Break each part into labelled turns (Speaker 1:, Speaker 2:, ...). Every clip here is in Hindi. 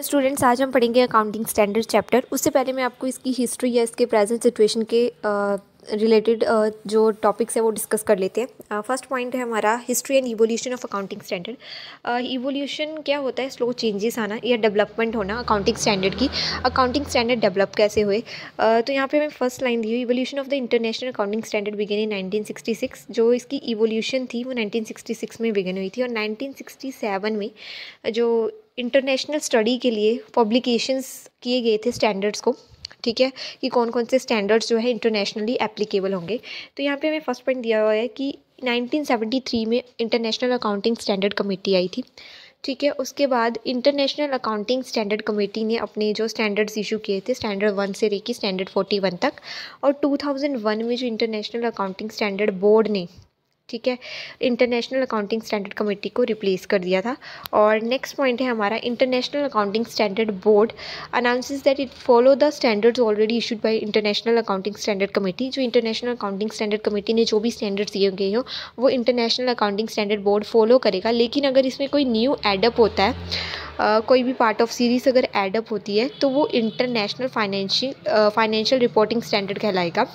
Speaker 1: स्टूडेंट्स, आज हम पढ़ेंगे अकाउंटिंग स्टैंडर्ड चैप्टर। उससे पहले मैं आपको इसकी हिस्ट्री या इसके प्रेजेंट सिचुएशन के रिलेटेड जो टॉपिक्स है वो डिस्कस कर लेते हैं। फर्स्ट पॉइंट है हमारा history and evolution of accounting standard. Evolution क्या होता है? स्लो चेंजेस आना या डेवलपमेंट होना अकाउंटिंग स्टैंडर्ड की। अकाउंटिंग स्टैंडर्ड डेवलप कैसे हुए? तो यहाँ पे मैं फर्स्ट लाइन दी हुई, evolution of the international accounting standard begin in 1966। जो इसकी इवोल्यूशन थी वो 1966 में बिगिन हुई थी और 1967 में जो इंटरनेशनल स्टडी के लिए पब्लिकेशंस किए गए थे स्टैंडर्ड्स को, ठीक है, कि कौन कौन से स्टैंडर्ड्स जो है इंटरनेशनली एप्लीकेबल होंगे। तो यहाँ पे हमें फर्स्ट पॉइंट दिया हुआ है कि 1973 में इंटरनेशनल अकाउंटिंग स्टैंडर्ड कमेटी आई थी, ठीक है। उसके बाद इंटरनेशनल अकाउंटिंग स्टैंडर्ड कमेटी ने अपने जो स्टैंडर्ड्स इशू किए थे स्टैंडर्ड 1 से लेकर स्टैंडर्ड 41 तक, और 2001 में जो इंटरनेशनल अकाउंटिंग स्टैंडर्ड बोर्ड ने, ठीक है, इंटरनेशनल अकाउंटिंग स्टैंडर्ड कमेटी को रिप्लेस कर दिया था। और नेक्स्ट पॉइंट है हमारा, international accounting standard board announces that it follow the standards already issued by international accounting standard committee. जो इंटरनेशनल अकाउंटिंग स्टैंडर्ड कमेटी ने जो भी स्टैंडर्ड्स दिए गए हो वो international accounting standard board follow करेगा, लेकिन अगर इसमें कोई न्यू एडअप होता है, कोई भी पार्ट ऑफ सीरीज अगर एडअप होती है तो वो इंटरनेशनल फाइनेंशियल रिपोर्टिंग स्टैंडर्ड कहलाएगा।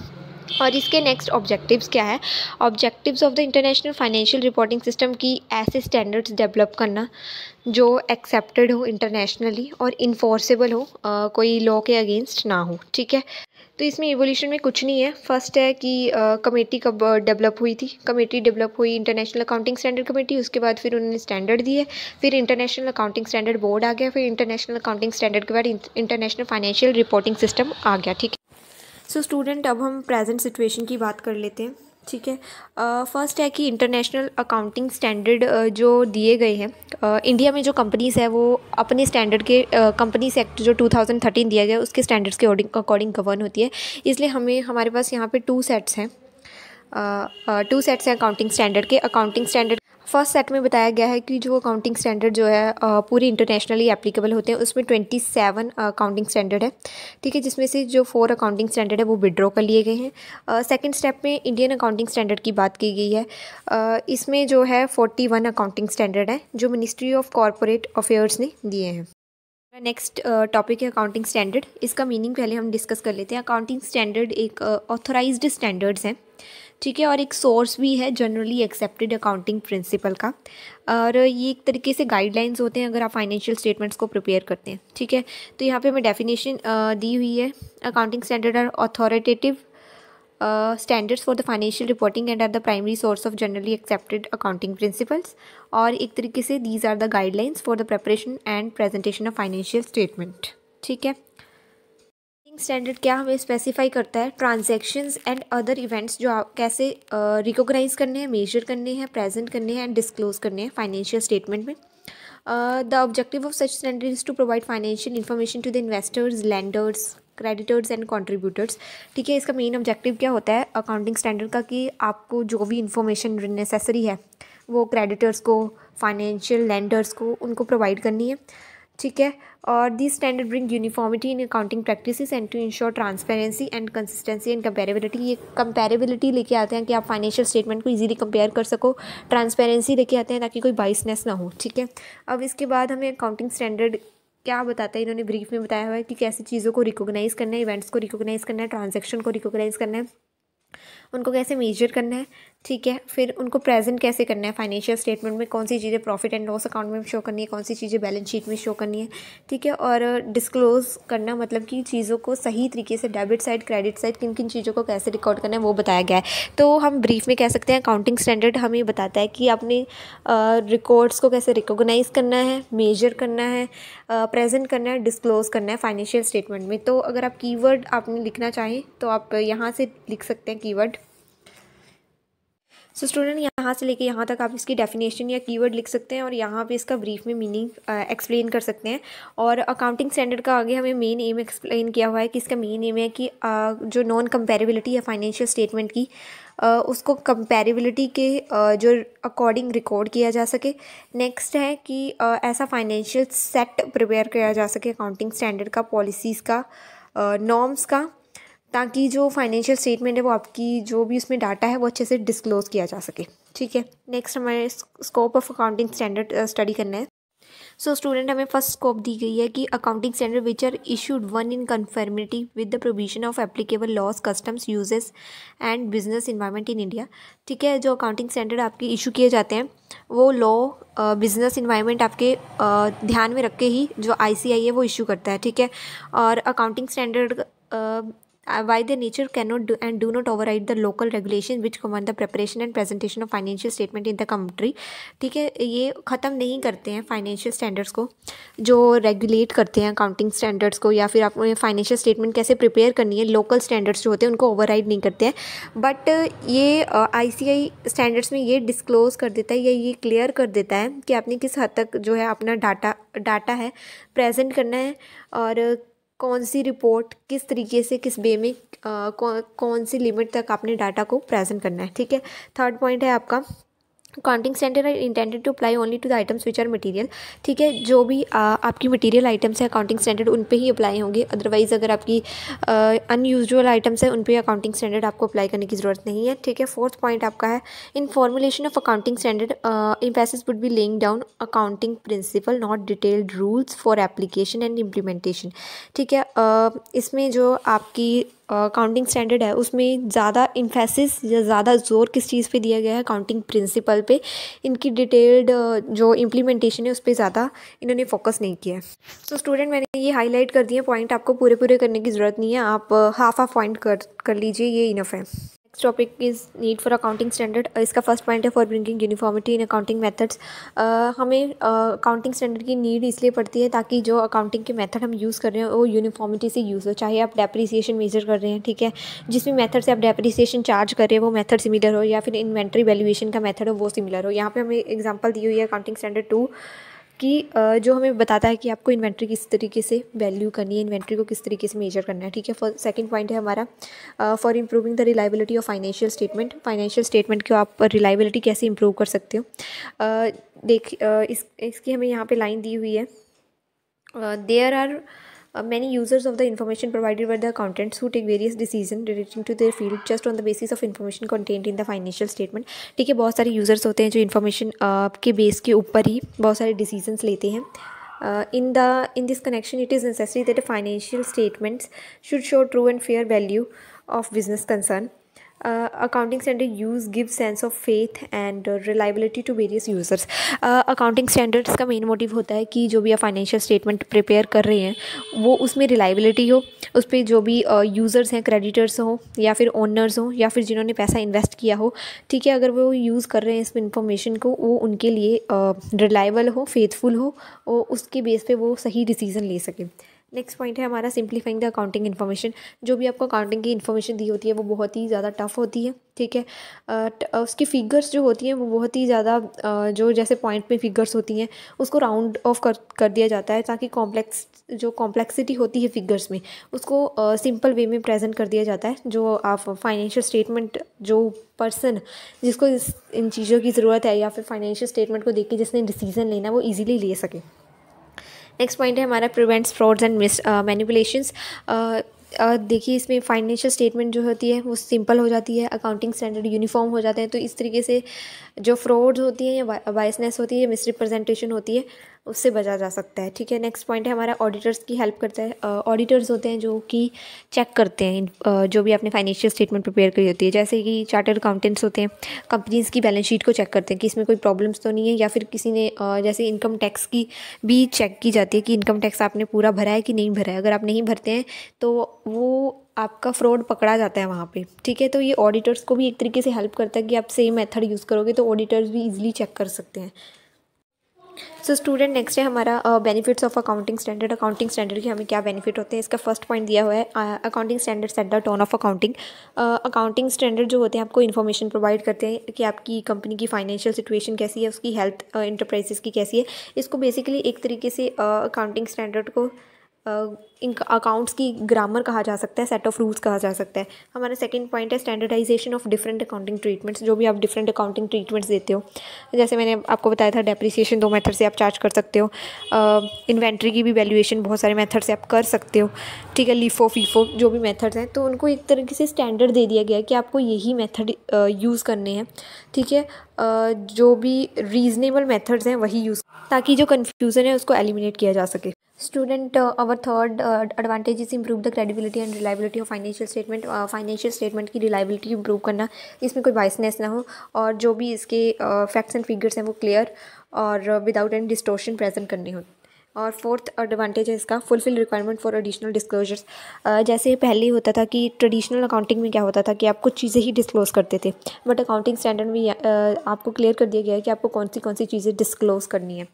Speaker 1: और इसके नेक्स्ट ऑब्जेक्टिव्स क्या है? Objectives of the international financial reporting system की ऐसे स्टैंडर्ड्स डेवलप करना जो एक्सेप्टेड हो इंटरनेशनली और इन्फोर्सेबल हो, कोई लॉ के अगेंस्ट ना हो, ठीक है। तो इसमें इवोल्यूशन में कुछ नहीं है। फर्स्ट है कि कमेटी कब डेवलप हुई थी? कमेटी डेवलप हुई इंटरनेशनल अकाउंटिंग स्टैंडर्ड कमेटी, उसके बाद फिर उन्होंने स्टैंडर्ड दिए, फिर इंटरनेशनल अकाउंटिंग स्टैंडर्ड बोर्ड आ गया, फिर इंटरनेशनल अकाउंटिंग स्टैंडर्ड के बाद इंटरनेशनल फाइनेंशियल रिपोर्टिंग सिस्टम आ गया, ठीक है। सो स्टूडेंट, अब हम प्रेजेंट सिचुएशन की बात कर लेते हैं, ठीक है। फर्स्ट है कि इंटरनेशनल अकाउंटिंग स्टैंडर्ड जो दिए गए हैं, इंडिया में जो कंपनीज़ है वो अपने स्टैंडर्ड के कंपनीज एक्ट जो 2013 दिया गया उसके स्टैंडर्ड्स के अकॉर्डिंग गवर्न होती है। इसलिए हमारे पास यहाँ पे टू सेट्स हैं अकाउंटिंग स्टैंडर्ड के। अकाउंटिंग स्टैंडर्ड फर्स्ट सेट में बताया गया है कि जो अकाउंटिंग स्टैंडर्ड जो है पूरी इंटरनेशनली एप्लीकेबल होते हैं, उसमें 27 अकाउंटिंग स्टैंडर्ड है, ठीक है, जिसमें से जो 4 अकाउंटिंग स्टैंडर्ड है वो विड्रॉ कर लिए गए हैं। सेकंड स्टेप में इंडियन अकाउंटिंग स्टैंडर्ड की बात की गई है। इसमें जो है 41 अकाउंटिंग स्टैंडर्ड है जो मिनिस्ट्री ऑफ कॉरपोरेट अफेयर्स ने दिए हैं। नेक्स्ट टॉपिक है अकाउंटिंग स्टैंडर्ड। इसका मीनिंग पहले हम डिस्कस कर लेते हैं। अकाउंटिंग स्टैंडर्ड एक ऑथराइज्ड स्टैंडर्ड्स हैं, ठीक है, और एक सोर्स भी है जनरली एक्सेप्टेड अकाउंटिंग प्रिंसिपल का। और ये एक तरीके से गाइडलाइंस होते हैं अगर आप फाइनेंशियल स्टेटमेंट्स को प्रिपेयर करते हैं, ठीक है। तो यहाँ पे हमें डेफिनेशन दी हुई है, accounting standard are authoritative standards for the financial reporting and are the primary source of generally accepted accounting principles। और एक तरीके से these are the guidelines for the preparation and presentation of financial statement, ठीक है। स्टैंडर्ड क्या हमें स्पेसिफाई करता है? ट्रांजैक्शंस एंड अदर इवेंट्स जो आप कैसे रिकॉग्नाइज करने हैं, मेजर करने हैं, प्रेजेंट करने हैं एंड डिस्क्लोज करने हैं फाइनेंशियल स्टेटमेंट में। The objective of such standard is to provide financial information to the investors, lenders, creditors and contributors, ठीक है। इसका मेन ऑब्जेक्टिव क्या होता है अकाउंटिंग स्टैंडर्ड का? कि आपको जो भी इन्फॉर्मेशन नेसेसरी है वो क्रेडिटर्स को, फाइनेंशियल लैंडर्स को, उनको प्रोवाइड करनी है, ठीक है। और this standard bring uniformity in accounting practices and to ensure transparency and consistency and comparability. ये कंपेरेबिलिटी लेके आते हैं कि आप फाइनेंशियल स्टेटमेंट को इजीली कंपेयर कर सको, ट्रांसपेरेंसी लेके आते हैं ताकि कोई बाइसनेस ना हो, ठीक है। अब इसके बाद हमें अकाउंटिंग स्टैंडर्ड क्या बताता है, इन्होंने ब्रीफ में बताया हुआ है कि कैसे चीज़ों को रिकॉग्नाइज करना है, इवेंट्स को रिकॉग्नाइज करना है, ट्रांजैक्शन को रिकॉग्नाइज करना है, उनको कैसे मेजर करना है, ठीक है। फिर उनको प्रेजेंट कैसे करना है फाइनेंशियल स्टेटमेंट में, कौन सी चीज़ें प्रॉफिट एंड लॉस अकाउंट में शो करनी है, कौन सी चीज़ें बैलेंस शीट में शो करनी है, ठीक है। और डिस्क्लोज करना मतलब कि चीज़ों को सही तरीके से डेबिट साइड, क्रेडिट साइड, किन किन चीज़ों को कैसे रिकॉर्ड करना है वो बताया गया है। तो हम ब्रीफ में कह सकते हैं अकाउंटिंग स्टैंडर्ड हमें बताता है कि अपने रिकॉर्ड्स को कैसे रिकॉग्नाइज करना है, मेजर करना है, प्रेजेंट करना है, डिस्क्लोज करना है फाइनेंशियल स्टेटमेंट में। तो अगर आप कीवर्ड आपने लिखना चाहें तो आप यहाँ से लिख सकते हैं कीवर्ड। सो स्टूडेंट, यहाँ से लेके यहाँ तक आप इसकी डेफिनेशन या कीवर्ड लिख सकते हैं और यहाँ पे इसका ब्रीफ में मीनिंग एक्सप्लेन कर सकते हैं। और अकाउंटिंग स्टैंडर्ड का आगे हमें मेन एम एक्सप्लेन किया हुआ है कि इसका मेन एम है कि जो नॉन कंपेरेबिलिटी है फाइनेंशियल स्टेटमेंट की, उसको कंपेरेबिलिटी के जो अकॉर्डिंग रिकॉर्ड किया जा सके। नेक्स्ट है कि ऐसा फाइनेंशियल सेट प्रिपेयर किया जा सके अकाउंटिंग स्टैंडर्ड का, पॉलिसीज़ का, नॉर्म्स का, ताकि जो फाइनेंशियल स्टेटमेंट है वो आपकी जो भी उसमें डाटा है वो अच्छे से डिस्क्लोज किया जा सके, ठीक है। नेक्स्ट हमारे scope of accounting standard study करना है। सो स्टूडेंट हमें फर्स्ट स्कोप दी गई है कि accounting standard which are issued one in conformity with the provision of applicable laws customs usages and business environment in India. ठीक है, जो अकाउंटिंग स्टैंडर्ड आपके इशू किए जाते हैं वो लॉ बिजनेस इन्वायरमेंट आपके ध्यान में रख के ही जो ICAI है वो इशू करता है। ठीक है, और accounting standard by their nature cannot do and do not override the local regulation which command the preparation and presentation of financial statement in the country। ठीक है, ये ख़त्म नहीं करते हैं फाइनेंशियल स्टैंडर्ड्स को, जो रेगुलेट करते हैं अकाउंटिंग स्टैंडर्ड्स को, या फिर आपने फाइनेंशियल स्टेटमेंट कैसे प्रिपेयर करनी है, लोकल स्टैंडर्ड्स जो होते हैं उनको ओवरराइड नहीं करते हैं। बट ये ICAI स्टैंडर्ड्स में ये डिस्क्लोज कर देता है या ये क्लियर कर देता है कि आपने किस हद तक जो है अपना डाटा है प्रेजेंट करना है, और कौन सी रिपोर्ट किस तरीके से किस वे में कौन सी लिमिट तक आपने डाटा को प्रेजेंट करना है। ठीक है, थर्ड पॉइंट है आपका accounting standard are intended to apply only to the items which are material. ठीक है, जो भी आपकी मटेरियल आइटम्स है अकाउंटिंग स्टैंडर्ड उन पे ही अप्लाई होंगे, अदरवाइज़ अगर आपकी अनयूजुअल आइटम्स है उन पे अकाउंटिंग स्टैंडर्ड आपको अप्लाई करने की ज़रूरत नहीं है। ठीक है, फोर्थ पॉइंट आपका है इन formulation of accounting standard emphasis would be laying down accounting principle not detailed rules for application and implementation. ठीक है, इसमें जो आपकी अकाउंटिंग स्टैंडर्ड है उसमें ज़्यादा इम्फेसिस या ज़्यादा जोर किस चीज़ पे दिया गया है, अकाउंटिंग प्रिंसिपल पे। इनकी डिटेल्ड जो इम्प्लीमेंटेशन है उस पर ज़्यादा इन्होंने फोकस नहीं किया है। तो स्टूडेंट मैंने ये हाईलाइट कर दिए पॉइंट, आपको पूरे पूरे करने की ज़रूरत नहीं है, आप हाफ पॉइंट कर लीजिए, ये इनफ है। Next topic is need for accounting standard. इसका फर्स्ट पॉइंट है for bringing uniformity in accounting methods. हमें अकाउंटिंग स्टैंडर्ड की नीड इसलिए पड़ती है ताकि जो अकाउंटिंग के मेथड हम यूज़ कर रहे हैं वो यूनिफॉर्मिटी से यूज़ हो। चाहे आप डेप्रिसिएशन मेजर कर रहे हैं, ठीक है, जिस भी मेथड से आप डेप्रिसिएशन चार्ज कर रहे हैं वो मेथड सिमिलर हो, या फिर इन्वेंट्री वैल्यूएशन का मेथड हो वो सिमिलर हो। यहाँ पे हमें एग्जांपल दी हुई है अकाउंटिंग स्टैंडर्ड 2 कि जो हमें बताता है कि आपको इन्वेंट्री किस तरीके से वैल्यू करनी है, इन्वेंट्री को किस तरीके से मेजर करना है। ठीक है, सेकंड पॉइंट है हमारा for improving the reliability of financial statement. Financial statement की आप रिलायबिलिटी कैसे इंप्रूव कर सकते हो। इसकी हमें यहाँ पे लाइन दी हुई है, there are many users of the information provided by the accountants who take various decisions relating to their field just on the basis of information contained in the financial statement। ठीक है, बहुत सारे यूज़र्स होते हैं जो इन्फॉर्मेशन के बेस के ऊपर ही बहुत सारे डिसीजंस लेते हैं। in this connection it is necessary that the financial statements should show true and fair value of business concern। Accounting standard use give sense of faith and reliability to various users. Accounting standards का मेन मोटिव होता है कि जो भी आप फाइनेंशियल स्टेटमेंट प्रिपेयर कर रहे हैं वो उसमें रिलायबिलिटी हो, उस पर जो भी यूज़र्स हैं, क्रेडिटर्स हों या फिर ओनर्स हों या फिर जिन्होंने पैसा इन्वेस्ट किया हो, ठीक है, अगर वो यूज़ कर रहे हैं इस इन्फॉर्मेशन को वो उनके लिए रिलायबल हो, फेथफुल हो और उसके बेस पे वो सही डिसीज़न ले सकें। नेक्स्ट पॉइंट है हमारा सिंप्लीफाइंग द अकाउंटिंग इन्फॉर्मेशन। जो भी आपको अकाउंटिंग की इन्फॉर्मेशन दी होती है वो बहुत ही ज़्यादा टफ होती है। ठीक है, उसकी फिगर्स जो होती हैं वो बहुत ही ज़्यादा जो जैसे पॉइंट में फिगर्स होती हैं उसको राउंड ऑफ कर दिया जाता है ताकि कॉम्प्लेक्सिटी होती है फिगर्स में उसको सिंपल वे में प्रेजेंट कर दिया जाता है। जो आप फाइनेंशियल स्टेटमेंट जो पर्सन जिसको इन चीज़ों की ज़रूरत है या फिर फाइनेंशियल स्टेटमेंट को देख के जिसने डिसीजन लेना वो ईजिली ले सके। नेक्स्ट पॉइंट है हमारा प्रिवेंट्स फ्रॉड्स एंड मैनिपुलेशंस। देखिए इसमें फाइनेंशियल स्टेटमेंट जो होती है वो सिंपल हो जाती है, अकाउंटिंग स्टैंडर्ड यूनिफॉर्म हो जाते हैं, तो इस तरीके से जो फ्रॉड्स होती हैं या बायसनेस होती है, मिसरिप्रेजेंटेशन होती है, उससे बचा जा सकता है। ठीक है, नेक्स्ट पॉइंट है हमारा ऑडिटर्स की हेल्प करता है। ऑडिटर्स होते हैं जो कि चेक करते हैं जो भी आपने फाइनेंशियल स्टेटमेंट प्रिपेयर करी होती है, जैसे कि चार्टर्ड अकाउंटेंट्स होते हैं, कंपनीज़ की बैलेंस शीट को चेक करते हैं कि इसमें कोई प्रॉब्लम्स तो नहीं है, या फिर किसी ने जैसे इनकम टैक्स की भी चेक की जाती है कि इनकम टैक्स आपने पूरा भरा है कि नहीं भरा है। अगर आप नहीं भरते हैं तो वो आपका फ्रॉड पकड़ा जाता है वहाँ पे। ठीक है, तो ये ऑडिटर्स को भी एक तरीके से हेल्प करता है कि आप सेम मेथड यूज़ करोगे तो ऑडिटर्स भी इजीली चेक कर सकते हैं। सो स्टूडेंट नेक्स्ट है हमारा benefits of accounting standard. Accounting standard के हमें क्या बेनिफिट होते हैं, इसका फर्स्ट पॉइंट दिया हुआ है accounting standard set the tone of accounting. Accounting standard जो होते हैं आपको इन्फॉर्मेशन प्रोवाइड करते हैं कि आपकी कंपनी की फाइनेंशियल सिचुएशन कैसी है, उसकी हेल्थ इंटरप्राइजेस की कैसी है। इसको बेसिकली एक तरीके से अकाउंटिंग स्टैंडर्ड को इन अकाउंट्स की ग्रामर कहा जा सकता है, सेट ऑफ रूल्स कहा जा सकता है। हमारा सेकंड पॉइंट है standardisation of different accounting treatments. जो भी आप डिफरेंट अकाउंटिंग ट्रीटमेंट्स देते हो, जैसे मैंने आपको बताया था डेप्रिसिएशन 2 मेथड से आप चार्ज कर सकते हो, इन्वेंट्री की भी वैल्यूएशन बहुत सारे मेथड से आप कर सकते हो। ठीक है, लीफो फीफो जो भी मेथड्स हैं, तो उनको एक तरीके से स्टैंडर्ड दे दिया गया है कि आपको यही मेथड यूज़ करने हैं। ठीक है, जो भी रीज़नेबल मेथड्स हैं वही यूज़ ताकि जो कन्फ्यूज़न है उसको एलिमिनेट किया जा सके। Student, our third advantage is improve the credibility and reliability of financial statement. Financial statement की रिलायबिलिटी इंप्रूव करना, इसमें कोई बायसनेस ना हो और जो भी इसके फैक्ट्स एंड फिगर्स हैं वो क्लियर और विदाउट एनी डिस्टोर्शन प्रेजेंट करने हो। और फोर्थ एडवांटेज है इसका, fulfil requirement for additional disclosures. जैसे पहले होता था कि ट्रेडिशनल अकाउंटिंग में क्या होता था कि आप कुछ चीज़ें ही डिस्क्लोज करते थे, बट अकाउंटिंग स्टैंडर्ड में आपको क्लियर कर दिया गया है कि आपको कौन सी चीज़ें डिस्क्लोज करनी है।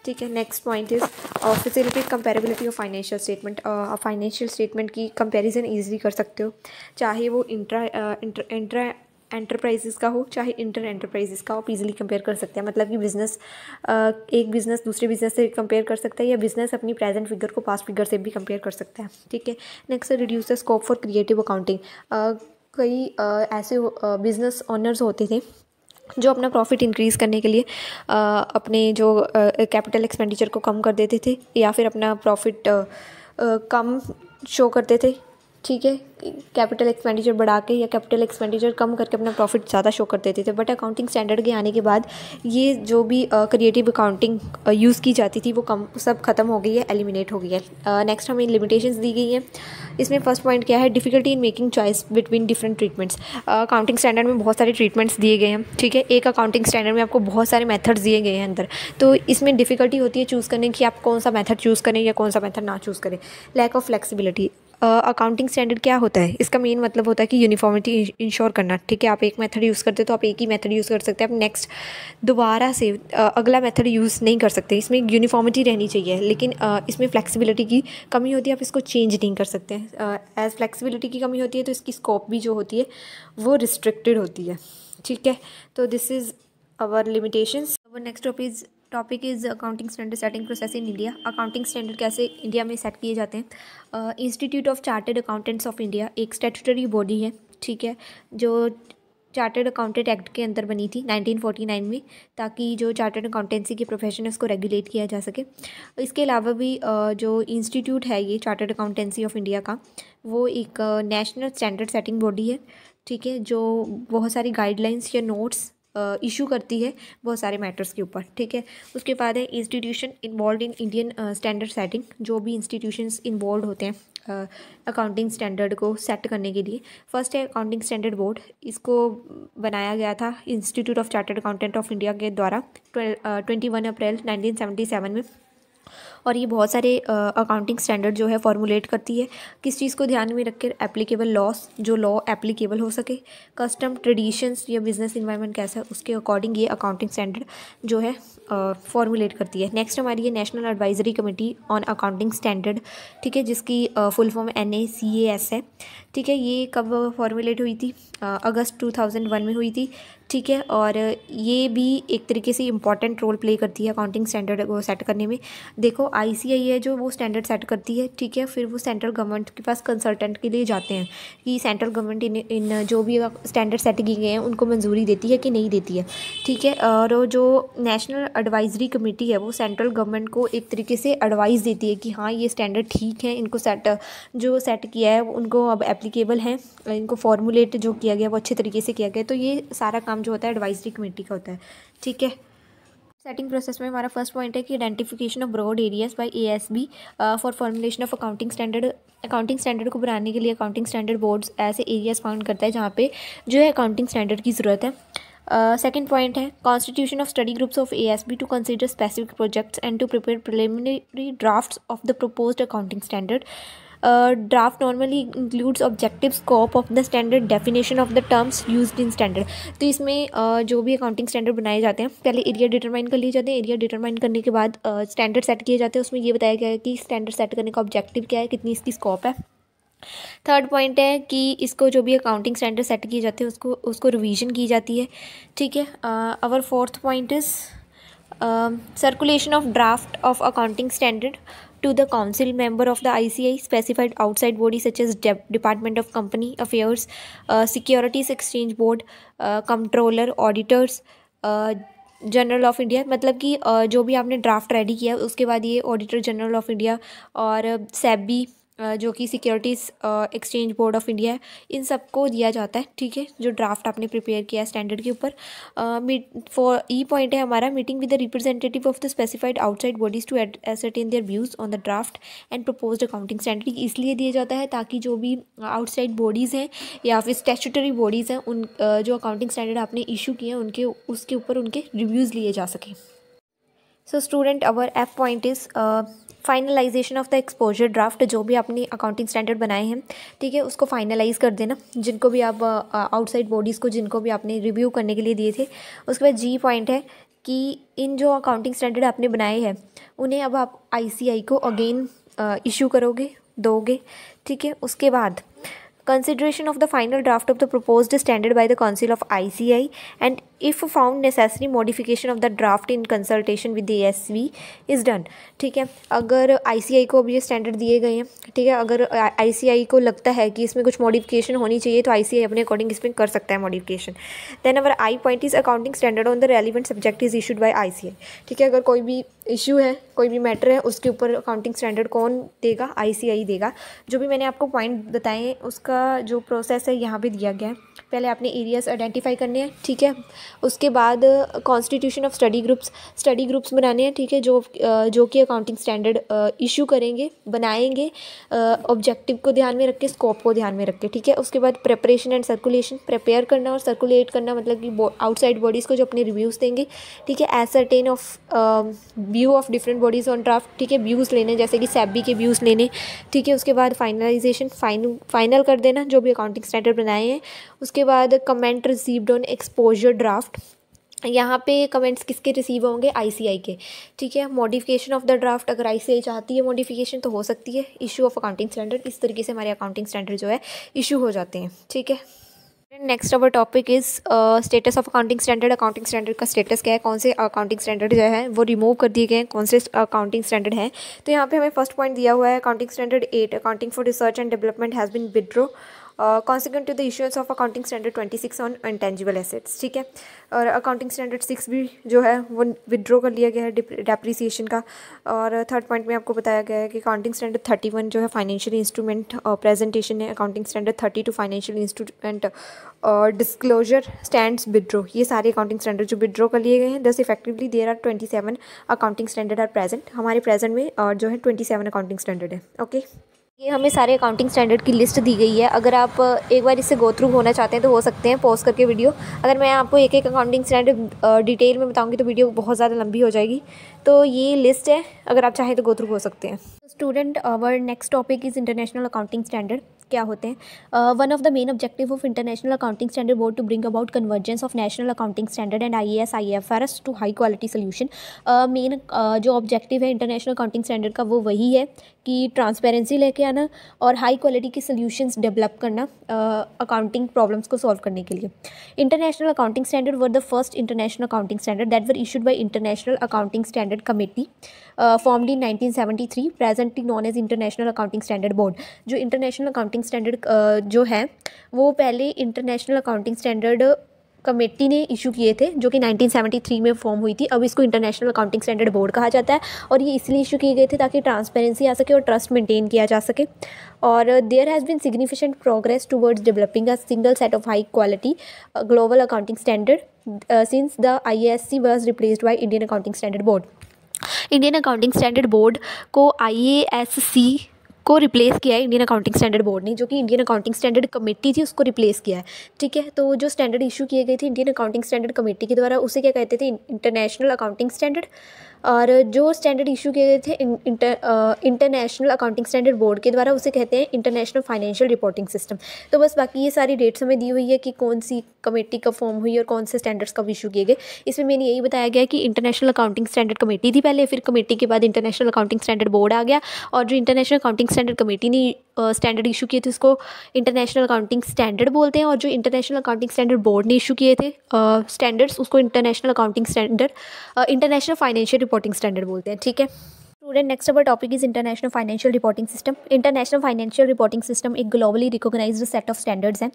Speaker 1: ठीक है, next point is facilitate comparability of financial statement. Financial statement की कंपैरिजन ईजिली कर सकते हो, चाहे वो इंट्रा एंटरप्राइजेस का हो चाहे इंटर एंटरप्राइजेस का हो, आप इजीली कंपेयर कर सकते हैं। मतलब कि बिजनेस, एक बिजनेस दूसरे बिजनेस से कंपेयर कर सकता है या बिजनेस अपनी प्रेजेंट फिगर को पास्ट फिगर से भी कंपेयर कर सकता है। ठीक है, next reduce the scope for creative accounting. कई ऐसे बिजनेस ओनर्स होते थे जो अपना प्रॉफिट इंक्रीज़ करने के लिए अपने जो कैपिटल एक्सपेंडिचर को कम कर देते थे या फिर अपना प्रॉफिट कम शो करते थे। ठीक है, कैपिटल एक्सपेंडिचर बढ़ा के या कैपिटल एक्सपेंडिचर कम करके अपना प्रॉफिट ज़्यादा शो कर देते थे। बट अकाउंटिंग स्टैंडर्ड के आने के बाद ये जो भी क्रिएटिव अकाउंटिंग यूज़ की जाती थी वो कम सब खत्म हो गई है, एलिमिनेट हो गई है। नेक्स्ट हमें लिमिटेशंस दी गई हैं। इसमें फर्स्ट पॉइंट क्या है, difficulty in making choice between different treatments. Accounting standard में बहुत सारे ट्रीटमेंट्स दिए गए हैं। ठीक है, एक अकाउंटिंग स्टैंडर्ड में आपको बहुत सारे मेथड्स दिए गए हैं अंदर, तो इसमें डिफ़िकल्टी होती है चूज़ करने की, आप कौन सा मेथड चूज़ करें या कौन सा मेथड ना चूज़ करें। Lack of flexibility. Accounting standard क्या होता है, इसका मेन मतलब होता है कि यूनिफॉर्मिटी इंश्योर करना। ठीक है, आप एक मेथड यूज़ करते तो आप एक ही मेथड यूज़ कर सकते हैं, आप नेक्स्ट दोबारा से अगला मेथड यूज़ नहीं कर सकते। इसमें यूनिफॉर्मिटी रहनी चाहिए, लेकिन इसमें फ्लेक्सिबिलिटी की कमी होती है, आप इसको चेंज नहीं कर सकते हैं। एज फ्लेक्सिबिलिटी की कमी होती है तो इसकी स्कोप भी जो होती है वो रिस्ट्रिक्टेड होती है। ठीक है, तो this is our limitations. Our next topic is accounting standard setting process in India. Accounting standard कैसे इंडिया में सेट किए जाते हैं। Institute of chartered accountants of India एक स्टैट्यूटरी बॉडी है। ठीक है, जो चार्टर्ड अकाउंटेंट एक्ट के अंदर बनी थी 1949 में, ताकि जो चार्टर्ड अकाउंटेंसी के प्रोफेशन है उसको रेगुलेट किया जा सके। इसके अलावा भी जो इंस्टीट्यूट है ये चार्टर्ड अकाउंटेंसी ऑफ इंडिया का, वो एक नेशनल स्टैंडर्ड सेटिंग बॉडी है। ठीक है, जो बहुत सारी गाइडलाइंस या नोट्स इशू करती है बहुत सारे मैटर्स के ऊपर। ठीक है, उसके बाद है institution involve in Indian standard setting. जो भी इंस्टीट्यूशंस इन्वॉल्व होते हैं अकाउंटिंग स्टैंडर्ड को सेट करने के लिए। फर्स्ट है अकाउंटिंग स्टैंडर्ड बोर्ड। इसको बनाया गया था institute of chartered accountant of India के द्वारा 21 अप्रैल 1977 में। और ये बहुत सारे अकाउंटिंग स्टैंडर्ड जो है फॉर्मुलेट करती है। किस चीज़ को ध्यान में रख कर, एप्लीकेबल लॉस, जो लॉ एप्लीकेबल हो सके, कस्टम ट्रेडिशंस या बिजनेस इन्वायरमेंट कैसा है उसके अकॉर्डिंग ये अकाउंटिंग स्टैंडर्ड जो है फॉर्मुलेट करती है। नेक्स्ट हमारी है national advisory committee on accounting standard. ठीक है, जिसकी फुल फॉर्म NACAS है। ठीक है, ये कब फॉर्मुलेट हुई थी, अगस्त 2001 में हुई थी। ठीक है, और ये भी एक तरीके से इम्पॉर्टेंट रोल प्ले करती है अकाउंटिंग स्टैंडर्ड को सेट करने में। देखो ICAI है जो वो स्टैंडर्ड सेट करती है। ठीक है, फिर वो सेंट्रल गवर्नमेंट के पास कंसल्टेंट के लिए जाते हैं कि सेंट्रल गवर्नमेंट इन जो भी स्टैंडर्ड सेट किए गए हैं उनको मंजूरी देती है कि नहीं देती है। ठीक है, और जो नेशनल एडवाइजरी कमेटी है वो सेंट्रल गवर्नमेंट को एक तरीके से एडवाइस देती है कि हाँ ये स्टैंडर्ड ठीक है, इनको जो सेट किया है उनको अब एप्लीकेबल हैं, इनको फॉर्मुलेट जो किया गया वो अच्छे तरीके से किया गया। तो ये सारा काम जो होता है एडवाइजरी कमेटी का होता है। ठीक है, सेटिंग प्रोसेस में हमारा फर्स्ट पॉइंट है कि identification of broad areas by ASB for formulation of accounting standard. Accounting standard को बनाने के लिए अकाउंटिंग स्टैंडर्ड बोर्ड्स ऐसे एरियाज फाउंड करता है जहाँ पे जो है अकाउंटिंग स्टैंडर्ड की ज़रूरत है। सेकेंड पॉइंट है constitution of study groups of ASB to consider specific projects and to prepare preliminary drafts of the proposed accounting standard. Draft normally includes objective scope of the standard, definition of the terms used in standard. तो इसमें जो भी अकाउंटिंग स्टैंडर्ड बनाए जाते हैं पहले एरिया डिटरमाइन कर लिए जाते हैं। एरिया डिटरमाइन करने के बाद स्टैंडर्ड सेट किए जाते हैं। उसमें ये बताया गया है कि स्टैंडर्ड सेट करने का ऑब्जेक्टिव क्या है, कितनी इसकी स्कोप है। थर्ड पॉइंट है कि इसको जो भी अकाउंटिंग स्टैंडर्ड सेट किए जाते हैं उसको रिवीजन की जाती है। ठीक है, our fourth point is circulation of draft of accounting standard to the council member of the ICAI specified outside body such as Department of Company Affairs, Securities Exchange Board, Comptroller, Auditors, general of India. मतलब कि जो भी आपने ड्राफ्ट रेडी किया उसके बाद ये ऑडिटर जनरल ऑफ इंडिया और SEBI जो कि securities exchange board of India है, इन सबको दिया जाता है। ठीक है, जो ड्राफ्ट आपने प्रिपेयर किया है स्टैंडर्ड के ऊपर। फॉर ई पॉइंट है हमारा, meeting with the representative of the specified outside bodies to ascertain their views on the draft and proposed accounting standard. इसलिए दिया जाता है ताकि जो भी आउटसाइड बॉडीज़ हैं या फिर स्टैट्यूटरी बॉडीज़ हैं, उन जो अकाउंटिंग स्टैंडर्ड आपने इशू किए हैं उसके ऊपर उनके रिव्यूज़ लिए जा सकें। So student, our F point is finalisation of the exposure draft. जो भी आपने अकाउंटिंग स्टैंडर्ड बनाए हैं, ठीक है, उसको फाइनलाइज कर देना, जिनको भी आप आउटसाइड बॉडीज़ को जिनको भी आपने रिव्यू करने के लिए दिए थे। उसके बाद जी पॉइंट है कि इन जो अकाउंटिंग स्टैंडर्ड आपने बनाए हैं उन्हें अब आप ICAI को अगेन इशू करोगे, दोगे। ठीक है, उसके बाद consideration of the final draft of the proposed standard by the Council of ICAI and if found necessary modification of the draft in consultation with the ASV is done। ठीक है, अगर ICAI को अब ये स्टैंडर्ड दिए गए हैं, ठीक है, अगर ICAI को लगता है कि इसमें कुछ मॉडिफिकेशन होनी चाहिए तो ICAI अपने अकॉर्डिंग इसमें कर सकता है modification. Then our I point is accounting standard on the relevant subject is issued by ICAI। ठीक है, अगर कोई भी इशू है, कोई भी मैटर है, उसके ऊपर अकाउंटिंग स्टैंडर्ड कौन देगा? ICAI देगा। जो भी मैंने आपको पॉइंट बताए हैं उसका जो प्रोसेस है यहाँ पे दिया गया है। पहले आपने एरियाज आइडेंटिफाई करने हैं, ठीक है, उसके बाद कॉन्स्टिट्यूशन ऑफ स्टडी ग्रुप्स बनाने हैं, ठीक है, जो कि अकाउंटिंग स्टैंडर्ड इशू करेंगे, बनाएंगे, ऑब्जेक्टिव को ध्यान में रख के, स्कोप को ध्यान में रख के। ठीक है, उसके बाद प्रेपरेशन एंड सर्कुलेशन, प्रिपेयर करना और सर्कुलेट करना, मतलब कि आउटसाइड बॉडीज़ को जो अपने रिव्यूज़ देंगे। ठीक है, ascertain of view of different bodies on draft. ठीक है, व्यूज़ लेने, जैसे कि SEBI के व्यूज़ लेने। ठीक है, उसके बाद फाइनलाइजेशन, फाइनल कर देना जो भी अकाउंटिंग स्टैंडर्ड बनाए हैं। उसके बाद comment received on exposure draft. यहाँ पे कमेंट्स किसके रिसीव होंगे? ICAI के। ठीक है, मॉडिफिकेशन ऑफ द ड्राफ्ट, अगर ICAI चाहती है मॉडिफिकेशन तो हो सकती है। इशू ऑफ अकाउंटिंग स्टैंडर्ड, इस तरीके से हमारे अकाउंटिंग स्टैंडर्ड जो है इशू हो जाते हैं। ठीक है, next our topic is status of accounting standard. Accounting standard का स्टेटस क्या है, कौन से अकाउंटिंग स्टैंडर्ड जो है वो रिमूव कर दिए गए हैं, कौन से अकाउंटिंग स्टैंडर्ड हैं। तो यहाँ पे हमें फर्स्ट पॉइंट दिया हुआ है accounting standard 8, accounting for research and development has been withdraw consequent to the issuance of accounting standard 26 on intangible assets. ठीक है, और अकाउंटिंग स्टैंडर्ड 6 भी जो है वो विड्रॉ कर लिया गया है डेप्रिसिएशन का। और थर्ड पॉइंट में आपको बताया गया है कि अकाउंटिंग स्टैंडर्ड 31 जो है फाइनेंशियल इंस्ट्रूमेंट प्रेजेंटेशन है, accounting standard 32 financial instrument disclosure stands withdraw. ये सारे अकाउंटिंग स्टैंडर्ड जो विड्रॉ कर लिए गए हैं। Thus effectively there are 27 accounting standard are present. हमारे प्रेजेंट में जो है 27 अकाउंटिंग स्टैंडर्ड है। ओके, ये हमें सारे अकाउंटिंग स्टैंडर्ड की लिस्ट दी गई है। अगर आप एक बार इससे गो थ्रू होना चाहते हैं तो हो सकते हैं पॉज करके वीडियो। अगर मैं आपको एक एक अकाउंटिंग स्टैंडर्ड डिटेल में बताऊंगी तो वीडियो बहुत ज़्यादा लंबी हो जाएगी। तो ये लिस्ट है, अगर आप चाहें तो गो थ्रू हो सकते हैं। Student, our next topic is international accounting standard. क्या होते हैं? One of the main objective of international accounting standard board to bring about convergence of national accounting standard and IAS IFRS to high quality solution. Main जो ऑब्जेक्टिव है इंटरनेशनल अकाउंटिंग स्टैंडर्ड का वो वही है कि ट्रांसपेरेंसी लेके आना और हाई क्वालिटी की सोल्यूशंस डेवलप करना अकाउंटिंग प्रॉब्लम्स को सॉल्व करने के लिए। International accounting standard were the first international accounting standard that were issued by international accounting standard committee formed in 1973, presently known as international accounting standard board. जो इंटरनेशनल अकाउंटिंग स्टैंडर्ड जो है वो पहले इंटरनेशनल अकाउंटिंग स्टैंडर्ड कमेटी ने इशू किए थे, जो कि 1973 में फॉर्म हुई थी। अब इसको इंटरनेशनल अकाउंटिंग स्टैंडर्ड बोर्ड कहा जाता है और ये इसलिए इशू किए गए थे ताकि ट्रांसपेरेंसी आ सके और ट्रस्ट मेंटेन किया जा सके। और there has been significant progress towards developing a single set of high quality global accounting standard since the IASC was replaced by Indian accounting standard board. Indian accounting standard board को IASC को रिप्लेस किया है इंडियन अकाउंटिंग स्टैंडर्ड बोर्ड ने, जो कि इंडियन अकाउंटिंग स्टैंडर्ड कमेटी थी उसको रिप्लेस किया है। ठीक है, तो जो स्टैंडर्ड इशू किए गए थे इंडियन अकाउंटिंग स्टैंडर्ड कमेटी के द्वारा उसे क्या कहते थे? International accounting standard. और जो स्टैंडर्ड इशू किए गए थे इंटरनेशनल अकाउंटिंग स्टैंडर्ड बोर्ड के द्वारा उसे कहते हैं इंटरनेशनल फाइनेंशियल रिपोर्टिंग सिस्टम। तो बस बाकी ये सारी डेट्स हमें दी हुई है कि कौन सी कमेटी कब फॉर्म हुई और कौन से स्टैंडर्ड्स कब इशू किए गए। इसमें मैंने यही बताया गया कि इंटरनेशनल अकाउंटिंग स्टैंडर्ड कमेटी थी पहले, फिर कमेटी के बाद इंटरनेशनल अकाउंटिंग स्टैंडर्ड बोर्ड आ गया और जो इंटरनेशनल अकाउंटिंग स्टैंडर्ड कमेटी ने स्टैंडर्ड इशू किए थे उसको इंटरनेशनल अकाउंटिंग स्टैंडर्ड बोलते हैं और जो इंटरनेशनल अकाउंटिंग स्टैंडर्ड बोर्ड ने इशू किए थे स्टैंडर्ड्स उसको international accounting standard international financial reporting standard बोलते हैं। ठीक है student, next our topic is international financial reporting system. International financial reporting system एक globally recognised set of standards हैं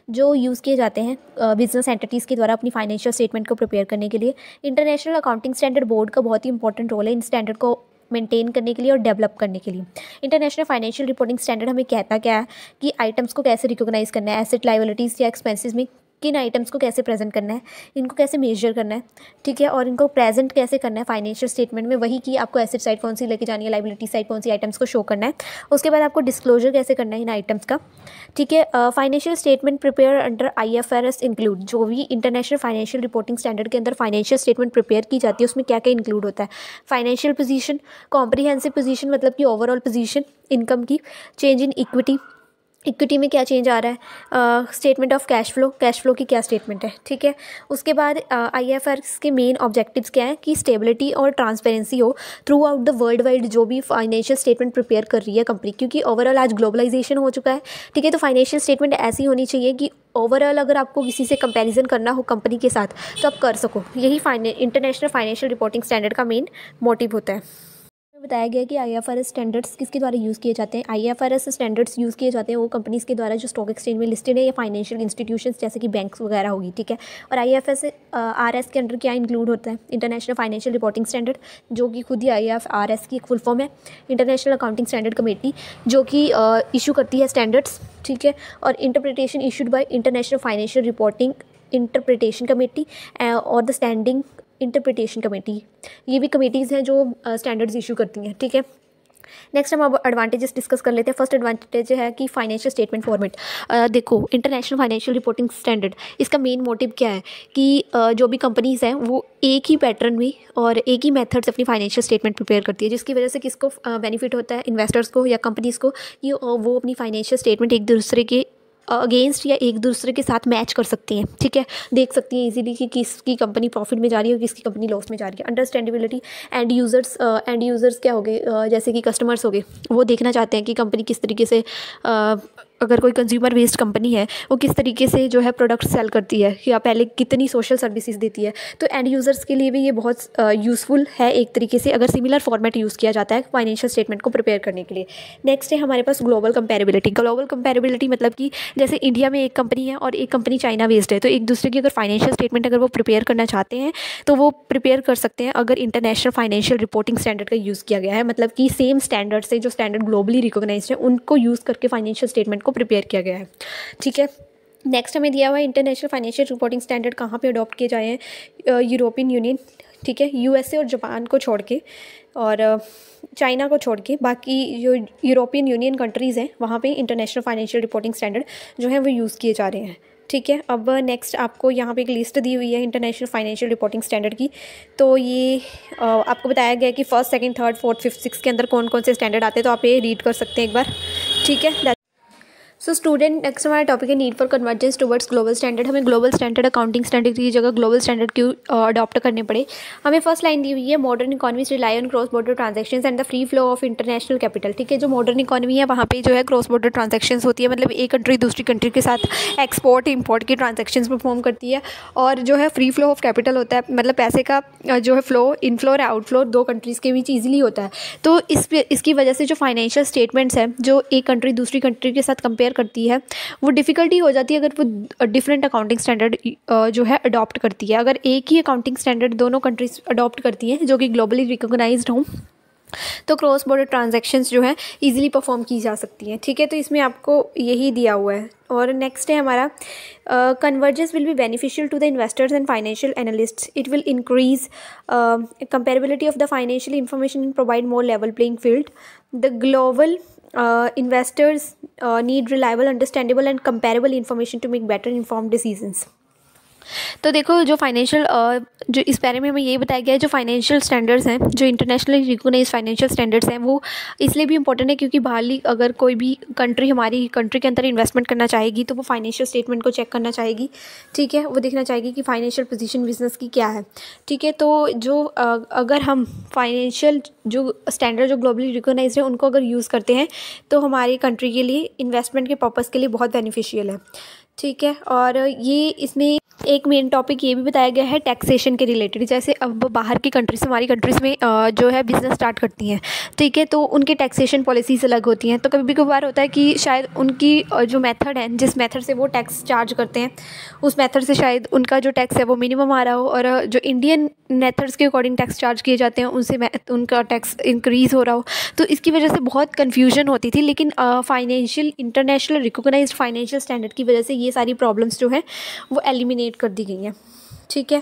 Speaker 1: जो यूज़ किए जाते हैं बिजनेस एंटिटीज़ के द्वारा अपनी फाइनेंशियल स्टेटमेंट को प्रिपेयर करने के लिए। इंटरनेशनल अकाउंटिंग स्टैंडर्ड बोर्ड का बहुत ही इंपॉर्टेंट रोल है इन स्टैंडर्ड को मेंटेन करने के लिए और डेवलप करने के लिए। इंटरनेशनल फाइनेंशियल रिपोर्टिंग स्टैंडर्ड हमें कहता क्या है कि आइटम्स को कैसे रिकॉग्नाइज करना है, एसेट लायबिलिटीज़ या एक्सपेंसेस में किन आइटम्स को कैसे प्रेजेंट करना है, इनको कैसे मेजर करना है, ठीक है, और इनको प्रेजेंट कैसे करना है फाइनेंशियल स्टेटमेंट में, वही कि आपको एसेट साइड कौन सी लेके जानी है, लाइबिलिटी साइड कौन सी आइटम्स को शो करना है, उसके बाद आपको डिस्क्लोजर कैसे करना है इन आइटम्स का, ठीक है। Financial statement prepare under IFRS include, जो भी इंटरनेशनल फाइनेंशियल रिपोर्टिंग स्टैंडर्ड के अंदर फाइनेंशियल स्टेटमेंट प्रिपेयर की जाती है उसमें क्या क्या इंक्लूड होता है। फाइनेंशियल पोजीशन, कॉम्प्रिहेंसिव पोजीशन मतलब कि ओवरऑल पोजीशन इनकम की, चेंज इन इक्विटी में क्या चेंज आ रहा है, स्टेटमेंट ऑफ कैश फ्लो की क्या स्टेटमेंट है, ठीक है। उसके बाद IFRS के मेन ऑब्जेक्टिव्स क्या है कि स्टेबिलिटी और ट्रांसपेरेंसी हो through out the world wide जो भी फाइनेंशियल स्टेटमेंट प्रिपेयर कर रही है कंपनी, क्योंकि ओवरऑल आज ग्लोबलाइजेशन हो चुका है, ठीक है। तो फाइनेंशियल स्टेटमेंट ऐसी होनी चाहिए कि ओवरऑल अगर आपको किसी से कंपैरिजन करना हो कंपनी के साथ तो आप कर सको। यही इंटरनेशनल फाइनेंशियल रिपोर्टिंग स्टैंडर्ड का मेन मोटिव होता है। बताया गया कि IFRS स्टैंडर्ड्स किसके द्वारा यूज़ किए जाते हैं। IFRS स्टैंडर्ड्स यूज़ किए जाते हैं वो कंपनीज़ के द्वारा जो स्टॉक एक्सचेंज में लिस्टेड है या फाइनेंशियल इंस्टीट्यूशंस जैसे कि बैंक्स वगैरह होगी, ठीक है। और IFRS के अंडर क्या इंक्लूड होता है, इंटरनेशनल फाइनेंशियल रिपोर्टिंग स्टैंडर्ड जो कि खुद ही IFRS की एक फुल फॉर्म है, इंटरनेशनल अकाउंटिंग स्टैंडर्ड कमेटी जो कि इशू करती है स्टैंडर्ड्स, ठीक है। और interpretation issued by international financial reporting interpretation committee और द स्टैंडिंग इंटरप्रिटेशन कमेटी, ये भी कमेटीज़ हैं जो स्टैंडर्ड्स इशू करती हैं, ठीक है। नेक्स्ट हम अब एडवांटेजेस डिस्कस कर लेते हैं। फर्स्ट एडवांटेज है कि फाइनेंशियल स्टेटमेंट फॉर्मेट। देखो इंटरनेशनल फाइनेंशियल रिपोर्टिंग स्टैंडर्ड, इसका मेन मोटिव क्या है कि जो भी कंपनीज़ हैं वो एक ही पैटर्न में और एक ही मेथड से अपनी फाइनेंशियल स्टेटमेंट प्रिपेयर करती है, जिसकी वजह से किसको बेनिफिट होता है, इन्वेस्टर्स को या कंपनीज़ को, कि वो अपनी फाइनेंशियल स्टेटमेंट एक दूसरे के अगेंस्ट या एक दूसरे के साथ मैच कर सकती हैं, ठीक है। देख सकती हैं इजीली कि किसकी कंपनी प्रॉफिट में जा रही है और किसकी कंपनी लॉस में जा रही है। अंडरस्टैंडेबिलिटी, एंड यूज़र्स क्या हो गए, जैसे कि कस्टमर्स हो गए, वो देखना चाहते हैं कि कंपनी किस तरीके से अगर कोई कंज्यूमर बेस्ड कंपनी है वो किस तरीके से जो है प्रोडक्ट सेल करती है या पहले कितनी सोशल सर्विसेज देती है। तो एंड यूज़र्स के लिए भी ये बहुत यूज़फुल है एक तरीके से अगर सिमिलर फॉर्मेट यूज़ किया जाता है फाइनेंशियल स्टेटमेंट को प्रिपेयर करने के लिए। नेक्स्ट है हमारे पास ग्लोबल कंपेरेबिलिटी। ग्लोबल कंपेरेबिलिटी मतलब कि जैसे इंडिया में एक कंपनी है और एक कंपनी चाइना बेस्ड है, तो एक दूसरे की अगर फाइनेंशियल स्टेटमेंट अगर वो प्रिपेयर करना चाहते हैं तो वो प्रिपेयर कर सकते हैं अगर इंटरनेशनल फाइनेंशियल रिपोर्टिंग स्टैंडर्ड का यूज़ किया गया है, मतलब कि सेम स्टैंडर्ड से जो स्टैंडर्ड ग्लोबली रिकॉग्नाइज्ड है उनको यूज़ करके फाइनेंशियल स्टेटमेंट को प्रिपेयर किया गया है, ठीक है। नेक्स्ट हमें दिया हुआ है इंटरनेशनल फाइनेंशियल रिपोर्टिंग स्टैंडर्ड कहाँ पे अडॉप्ट किए जाए हैं, यूरोपियन यूनियन, ठीक है, USA और जापान को छोड़ के और चाइना को छोड़ के बाकी जो यूरोपियन यूनियन कंट्रीज़ हैं वहाँ पे इंटरनेशनल फाइनेंशियल रिपोर्टिंग स्टैंडर्ड जो है वो यूज़ किए जा रहे हैं, ठीक है। अब नेक्स्ट आपको यहाँ पे एक लिस्ट दी हुई है इंटरनेशनल फाइनेंशियल रिपोर्टिंग स्टैंडर्ड की, तो ये आपको बताया गया है कि first, second, third, fourth, fifth, six के अंदर कौन कौन से स्टैंडर्ड आते हैं, तो आप ये रीड कर सकते हैं एक बार, ठीक है। सो स्टूडेंट नेक्स्ट हमारा टॉपिक है need for convergence towards global standard. हमें ग्लोबल स्टैंडर्ड अकाउंटिंग स्टैंडर्ड की जगह ग्लोबल स्टैंडर्ड क्यों अडॉप्ट करने पड़े। हमें फर्स्ट लाइन दी हुई है modern economies rely on cross border transactions and the free flow of international capital, ठीक है। जो मॉडर्न इकॉनमी है वहाँ पे जो है क्रॉस बॉर्डर ट्रांजैक्शंस होती है, मतलब एक कंट्री दूसरी कंट्री के साथ एक्सपोर्ट इम्पोर्ट की ट्रांजैक्शंस परफॉर्म करती है, और जो है फ्री फ्लो ऑफ कैपिटल होता है, मतलब पैसे का जो है फ्लो, इनफ्लो और आउटफ्लो दो कंट्रीज़ के बीच ईजिली होता है। तो इसकी वजह से जो फाइनेंशियल स्टेटमेंट्स हैं जो एक कंट्री दूसरी कंट्री के साथ कंपेयर करती है वो डिफ़िकल्टी हो जाती है अगर वो डिफरेंट अकाउंटिंग स्टैंडर्ड जो है अडॉप्ट करती है। अगर एक ही अकाउंटिंग स्टैंडर्ड दोनों कंट्रीज अडॉप्ट करती हैं जो कि ग्लोबली रिकॉग्नाइज्ड हों तो क्रॉस बॉर्डर ट्रांजैक्शंस जो है इजीली परफॉर्म की जा सकती हैं, ठीक है। तो इसमें आपको यही दिया हुआ है। और नेक्स्ट है हमारा convergence will be beneficial to the investors and financial analysts. It will increase comparability of the financial information and provide more level playing field. The global investors need reliable, understandable and comparable information to make better informed decisions। तो देखो जो फाइनेंशियल जो इस बारे में हमें ये बताया गया है जो फाइनेंशियल स्टैंडर्ड्स हैं जो इंटरनेशनली रिकॉग्नाइज्ड फाइनेंशियल स्टैंडर्ड्स हैं वो इसलिए भी इंपॉर्टेंट है क्योंकि बाहरली अगर कोई भी कंट्री हमारी कंट्री के अंदर इन्वेस्टमेंट करना चाहेगी तो वो फाइनेंशियल स्टेटमेंट को चेक करना चाहेगी, ठीक है। वो देखना चाहेगी कि फाइनेंशियल पोजीशन बिजनेस की क्या है, ठीक है। तो जो अगर हम फाइनेंशियल जो स्टैंडर्ड जो ग्लोबली रिकॉग्नाइज्ड है उनको अगर यूज़ करते हैं तो हमारी कंट्री के लिए इन्वेस्टमेंट के पर्पज़ के लिए बहुत बेनिफिशियल है, ठीक है। और ये इसमें एक मेन टॉपिक ये भी बताया गया है टैक्सेशन के रिलेटेड। जैसे अब बाहर की कंट्रीज हमारी कंट्रीज़ में जो है बिज़नेस स्टार्ट करती हैं, ठीक है, तो उनकी टैक्सेशन पॉलिसीज़ अलग होती हैं। तो कभी कभार होता है कि शायद उनकी जो मेथड है, जिस मेथड से वो टैक्स चार्ज करते हैं, उस मेथड से शायद उनका जो टैक्स है वो मिनिमम आ रहा हो, और जो इंडियन मेथड्स के अकॉर्डिंग टैक्स चार्ज किए जाते हैं उनसे उनका टैक्स इंक्रीज़ हो रहा हो। तो इसकी वजह से बहुत कन्फ्यूजन होती थी। लेकिन financial international recognised financial standard की वजह से ये सारी प्रॉब्लम्स जो है वो एलिमिनेट कर दी गई हैं, ठीक है।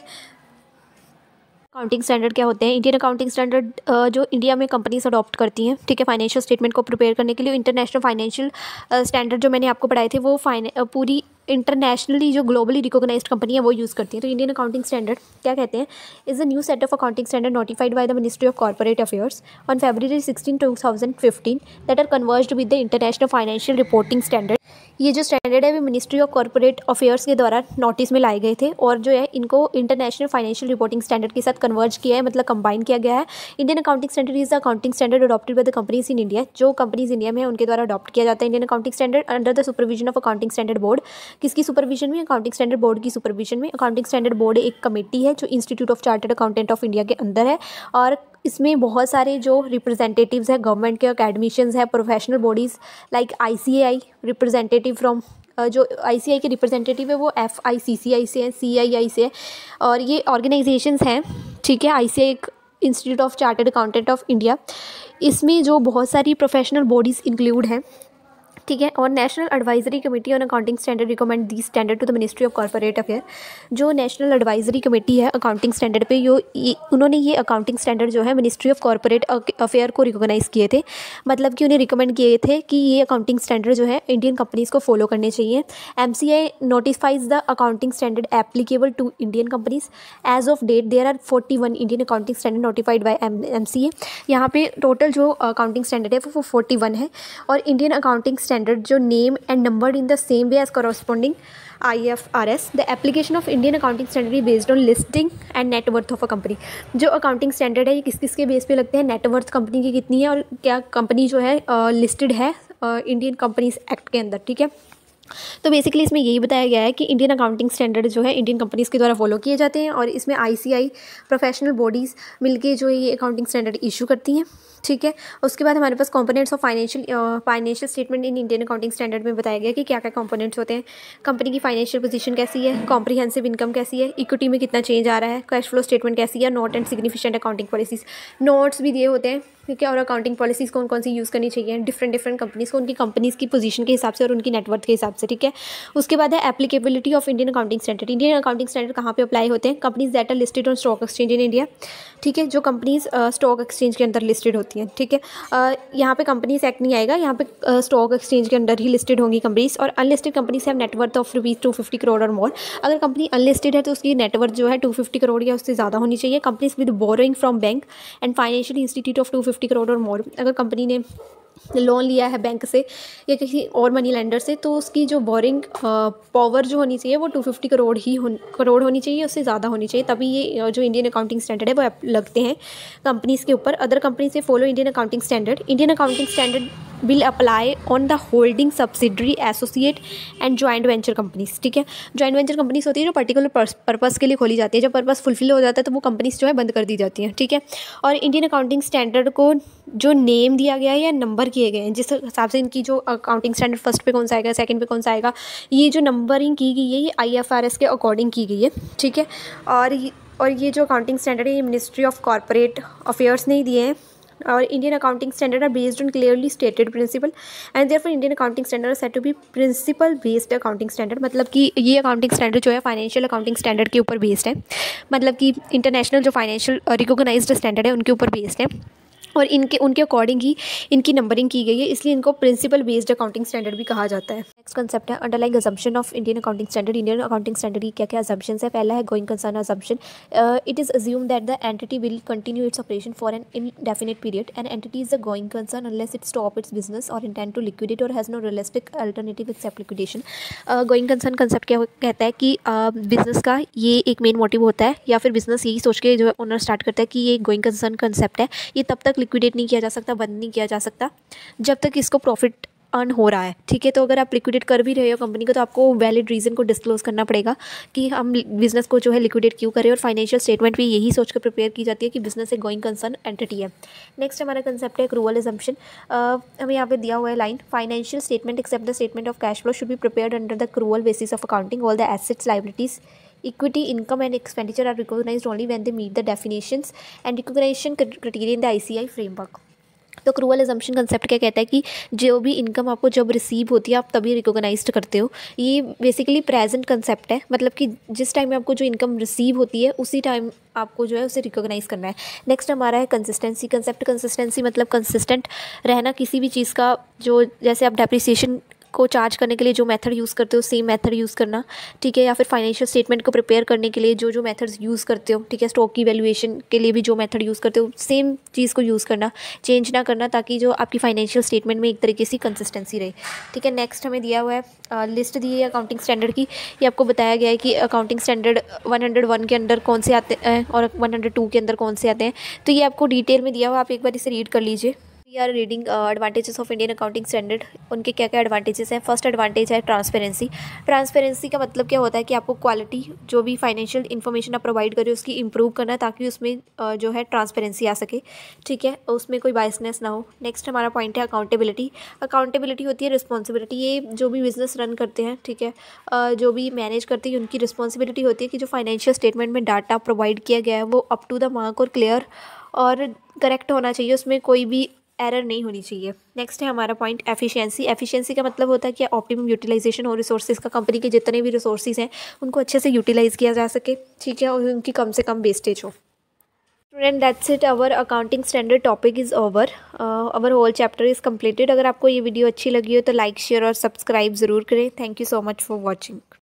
Speaker 1: अकाउंटिंग स्टैंडर्ड क्या होते हैं? इंडियन अकाउंटिंग स्टैंडर्ड जो इंडिया में कंपनीज अडॉप्ट करती हैं, ठीक है, फाइनेंशियल स्टेटमेंट को प्रिपेयर करने के लिए। इंटरनेशनल फाइनेंशियल स्टैंडर्ड जो मैंने आपको पढ़ाए थे वो पूरी इंटरनेशनली जो ग्लोबली रिकॉग्नाइज्ड कंपनी है वो यूज़ करती है। तो इंडियन अकाउंटिंग स्टैंडर्ड क्या कहते हैं? Is a new set of accounting standard notified by the ministry of corporate affairs on February 16, 2015 that are converged with the international financial reporting standard. ये जो स्टैंडर्ड है वो मिनिस्ट्री ऑफ कॉर्पोरेट अफेयर्स के द्वारा नोटिस में लाए गए थे, और जो है इनको इंटरनेशनल फाइनेंशियल रिपोर्टिंग स्टैंडर्ड के साथ कन्वर्ज किया है, मतलब कंबाइन किया गया है। Indian accounting standard is the accounting standard adopted by the companies in India. जो कंपनीज इंडिया में है उनके द्वारा अडॉप्ट किया जाता है Indian accounting standard under the supervision of accounting standard board. किसकी सुपरविजन में? अकाउंटिंग स्टैंडर्ड बोर्ड की सुपरविजन में। अकाउंटिंग स्टैंडर्ड बोर्ड एक कमेटी है जो institute of chartered accountant of India के अंदर है, और इसमें बहुत सारे जो रिप्रेजेंटेटिव्स हैं गवर्नमेंट के, अकेडमिशियंस हैं, professional bodies like ICAI representative from जो ICAI के रिप्रेजेंटेटिव है वो FICCI से हैं, CII से है, और ये ऑर्गेनाइजेशंस हैं, ठीक है। ICAI एक institute of chartered accountant of India, इसमें जो बहुत सारी प्रोफेशनल बॉडीज़ इंक्लूड हैं, ठीक है। और national advisory committee on accounting standard recommend the standard to the ministry of corporate affair. जो नेशनल एडवाइजरी कमेटी है अकाउंटिंग स्टैंडर्ड पे, उन्होंने ये अकाउंटिंग स्टैंडर्ड जो है मिनिस्ट्री ऑफ कॉर्पोरेट अफेयर को रिकॉग्नाइज़ किए थे। मतलब कि उन्हें रिकमेंड किए थे कि ये अकाउंटिंग स्टैंडर्ड जो है इंडियन कंपनीज़ को फॉलो करने चाहिए। MCI notifies the accounting standard applicable to Indian companies. As of date there are 41 Indian accounting standard notified by MCA। यहाँ पे टोटल जो अकाउंटिंग स्टैंडर्ड है वो 41 है, और इंडियन अकाउंटिंग स्टैंडर्ड जो name and numbered in the same way as corresponding IFRS. The application of Indian accounting standard is based on listing and net worth of a company. जो अकाउंटिंग स्टैंडर्ड है ये किस किस के बेस पे लगते हैं? नेट वर्थ कंपनी की कितनी है, और क्या कंपनी जो है लिस्टेड है इंडियन कंपनीज एक्ट के अंदर, ठीक है। तो बेसिकली इसमें यही बताया गया है कि इंडियन अकाउंटिंग स्टैंडर्ड जो है इंडियन कंपनीज़ के द्वारा फॉलो किए जाते हैं, और इसमें ICAI प्रोफेशनल बॉडीज़ मिलके जो है ये अकाउंटिंग स्टैंडर्ड इशू करती हैं, ठीक है। उसके बाद हमारे पास components of financial statement in Indian accounting standard में बताया गया कि क्या क्या कंपोनेंट्स होते हैं। कंपनी की फाइनेंशियल पोजीशन कैसी है, कॉम्प्रिहेंसिव इनकम कैसी है, इक्विटी में कितना चेंज आ रहा है, कैश फ्लो स्टेटमेंट कैसी है, note and significant accounting policies, notes भी दिए होते हैं, ठीक है। और अकाउंटिंग पॉलिसीज कौन कौन सी यूज़ करनी चाहिए डिफरेंट कंपनीज़ को, उनकी कंपनीज़ की पोजीशन के हिसाब से और उनकी नेटवर्थ के हिसाब से, ठीक है। उसके बाद है applicability of Indian accounting standard. Indian accounting standard कहाँ पे अप्लाई होते हैं? Companies that are listed on stock exchange in India, ठीक है। जो कंपनीज स्टॉक एक्सचेंज के अंदर लिस्टेड होती हैं, ठीक है। यहाँ पे कंपनीज एक्ट नहीं आएगा, यहाँ पे स्टॉक एक्सचेंज के अंदर ही लिस्टेड होंगी कंपनीज। और unlisted companies have net worth of ₹250 crore और मोर। अगर कंपनी अनलिस्टेड है तो उसकी नेटवर्थ जो है 250 करोड़ या उससे ज़्यादा होनी चाहिए। Companies with borrowing from bank and financial institute of 250 crore और मोर। अगर कंपनी ने लोन लिया है बैंक से या किसी और मनी लेंडर से, तो उसकी जो बोरिंग पावर जो होनी चाहिए वो 250 करोड़ होनी चाहिए, उससे ज़्यादा होनी चाहिए, तभी ये जो इंडियन अकाउंटिंग स्टैंडर्ड है वो लगते हैं कंपनीज़ के ऊपर। अदर कंपनी से follow Indian accounting standard. Indian accounting standard will apply on the holding subsidiary associate and joint venture companies, ठीक है। जॉइंट वेंचर कंपनीज होती है जो पर्टिकुलर पर्पस के लिए खोली जाती है। जब पर्पस फुलफिल हो जाता है तो वो कंपनीज जो है बंद कर दी जाती हैं, ठीक है। और इंडियन अकाउंटिंग स्टैंडर्ड को जो नेम दिया गया है या नंबर किए गए हैं, जिस हिसाब से इनकी जो अकाउंटिंग स्टैंडर्ड फर्स्ट पे कौन सा आएगा, सेकंड पे कौन सा आएगा, ये जो नंबरिंग की गई है ये IFRS के अकॉर्डिंग की गई है, ठीक है। और ये जो अकाउंटिंग स्टैंडर्ड है ये मिनिस्ट्री ऑफ कॉर्पोरेट अफेयर्स ने ही दिए हैं। और Indian accounting standard are based on clearly stated principle and therefore Indian accounting standard are said to be principle based accounting standard. मतलब कि ये अकाउंटिंग स्टैंडर्ड जो है फाइनेंशियल अकाउंटिंग स्टैंडर्ड के ऊपर बेस्ड है, मतलब कि इंटरनेशनल जो फाइनेंशियल रिकॉग्नाइज्ड स्टैंडर्ड है उनके ऊपर बेस्ड है, और उनके अकॉर्डिंग ही इनकी नंबरिंग की गई है, इसलिए इनको प्रिंसिपल बेस्ड अकाउंटिंग स्टैंडर्ड भी कहा जाता है। नेक्स्ट कंसेप्ट है underlying assumption of Indian accounting standard. Indian accounting standard की क्या क्या अजम्पशंस है? पहला है going concern assumption. It is assume that the entity will continue its operation for an indefinite period and entity is the going concern unless it stop its business or intend to liquidate or has no realistic alternative except liquidation. Going concern concept क्या कहता है कि बिजनेस का ये एक मेन मोटिव होता है, या फिर बिजनेस यही सोच के जो ओनर स्टार्ट करता है कि ये गोइंग कंसर्न कंसेप्ट है, ये तब तक लिक्विडेट नहीं किया जा सकता, बंद नहीं किया जा सकता जब तक इसको प्रॉफिट अर्न हो रहा है, ठीक है। तो अगर आप लिक्विडेट कर भी रहे हो कंपनी को तो आपको वैलिड रीज़न को डिस्क्लोज करना पड़ेगा कि हम बिज़नेस को जो है लिक्विडेट क्यों करें, और फाइनेंशियल स्टेटमेंट भी यही सोच कर प्रिपेयर की जाती है कि बिज़नेस एक गोइंग कंसर्न एंटिटी है। नेक्स्ट हमारा कंसेप्ट है एक्रूवल अजम्पशन। हमें यहाँ पे दिया हुआ है line, financial statement except the statement of cash flow should be prepared under the accrual basis of accounting. All the assets, liabilities, equity, income and expenditure are recognized only when they meet the definitions and recognition criteria in the ICI framework। तो क्रूअल एजम्पशन कंसेप्ट क्या कहता है कि जो भी इनकम आपको जब रिसीव होती है आप तभी रिकॉग्नाइज्ड करते हो। ये बेसिकली प्रेजेंट कंसेप्ट है, मतलब कि जिस टाइम में आपको जो इनकम रिसीव होती है उसी टाइम आपको जो है उसे रिकॉग्नाइज करना है। नेक्स्ट हमारा है कंसिस्टेंसी कंसेप्ट। कंसिस्टेंसी मतलब कंसिस्टेंट रहना किसी भी चीज़ का, जो जैसे आप डेप्रिसिएशन को चार्ज करने के लिए जो मेथड यूज़ करते हो सेम मेथड यूज़ करना, ठीक है। या फिर फाइनेंशियल स्टेटमेंट को प्रिपेयर करने के लिए जो जो मेथड्स यूज़ करते हो, ठीक है। स्टॉक की वैल्यूएशन के लिए भी जो मेथड यूज़ करते हो सेम चीज़ को यूज़ करना, चेंज ना करना, ताकि जो आपकी फाइनेंशियल स्टेटमेंट में एक तरीके से कंसिस्टेंसी रहे, ठीक है। नेक्स्ट हमें दिया हुआ है लिस्ट दी है अकाउंटिंग स्टैंडर्ड की। ये आपको बताया गया है कि अकाउंटिंग स्टैंडर्ड 101 के अंदर कौन से आते हैं और 102 के अंदर कौन से आते हैं, तो ये आपको डिटेल में दिया हुआ, आप एक बार इसे रीड कर लीजिए। We are reading advantages of Indian accounting standard. उनके क्या क्या एडवांटेजेस हैं। फर्स्ट एडवांटेज है ट्रांसपेरेंसी। ट्रांसपेरेंसी का मतलब क्या होता है कि आपको क्वालिटी जो भी फाइनेंशियल इन्फॉर्मेशन आप प्रोवाइड करें उसकी इंप्रूव करना, ताकि उसमें जो है ट्रांसपेरेंसी आ सके, ठीक है, उसमें कोई बायसनेस ना हो। नेक्स्ट हमारा पॉइंट है अकाउंटेबिलिटी। अकाउंटेबिलिटी होती है रिस्पॉन्सिबिलिटी। ये जो भी बिजनेस रन करते हैं, ठीक है, जो भी मैनेज करते हैं उनकी रिस्पॉन्सिबिलिटी होती है कि जो फाइनेंशियल स्टेटमेंट में डाटा प्रोवाइड किया गया है वो अप टू द मार्क और क्लियर और करेक्ट होना चाहिए, उसमें कोई भी एरर नहीं होनी चाहिए। नेक्स्ट है हमारा पॉइंट एफिशिएंसी। एफिशिएंसी का मतलब होता है कि ऑप्टिमम यूटिलाइजेशन हो रिसोर्सेज का, कंपनी के जितने भी रिसोर्सेज हैं उनको अच्छे से यूटिलाइज किया जा सके, ठीक है, और उनकी कम से कम वेस्टेज हो। Student that's it, our accounting standard topic is over, our whole chapter is completed. अगर आपको ये वीडियो अच्छी लगी हो तो लाइक, शेयर और सब्सक्राइब ज़रूर करें। Thank you so much for watching.